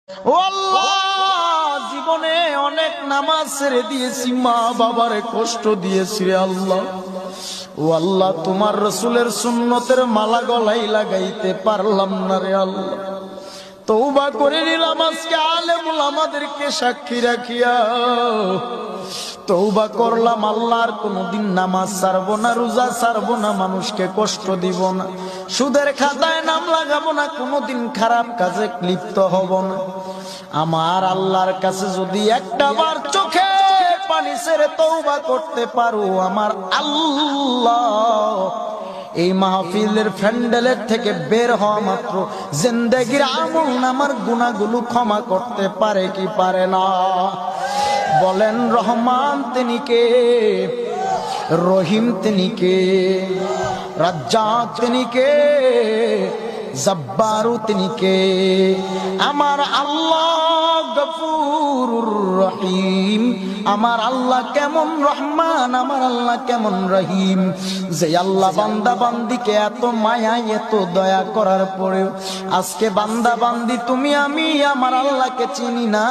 ও আল্লাহ, জীবনে অনেক নামাজ ছেড়ে দিয়েছি, মা বাবারে কষ্ট দিয়েছি রে আল্লাহ। ও আল্লাহ, তোমার রসুলের সুন্নতের মালা গলায় লাগাইতে পারলাম না রে আল্লাহ। তওবা করে নিলাম আজকে আলেমুল আমাদেরকে সাক্ষী রাখিয়া। তওবা করলাম আল্লাহর কোনদিন নামাজ ছাড়বো না, রোজা ছাড়বো না, মানুষকে কষ্ট দিব না, সুদের খাতায় নাম লাগাবো না, কোনদিন খারাপ কাজে লিপ্ত হব না। আমার আল্লাহর কাছে যদি একটা বার চোখে পানি ছেড়ে তওবা করতে পারো, আমার আল্লাহ এই মাহফিলের প্যান্ডেলের থেকে বের হওয়া মাত্র জিন্দেগির আমল নামার গুনাহগুলো ক্ষমা করতে পারে কি পারে না? বলেন রহমান তিনি কে, রহিম তিনি কে, রাজ্জাক তিনি কে, জব্বারু তিনি কে? আমার আল্লাহ গফুরুর রহিম। আমার আল্লাহ কেমন রহমান, আমার আল্লাহ কেমন রহিম, যে আল্লাহ বান্দা বান্দিকে এত মায়া এত দয়া করার পরেও আজকে বান্দা বান্দি তুমি আমি আমার আল্লাহকে চিনি না।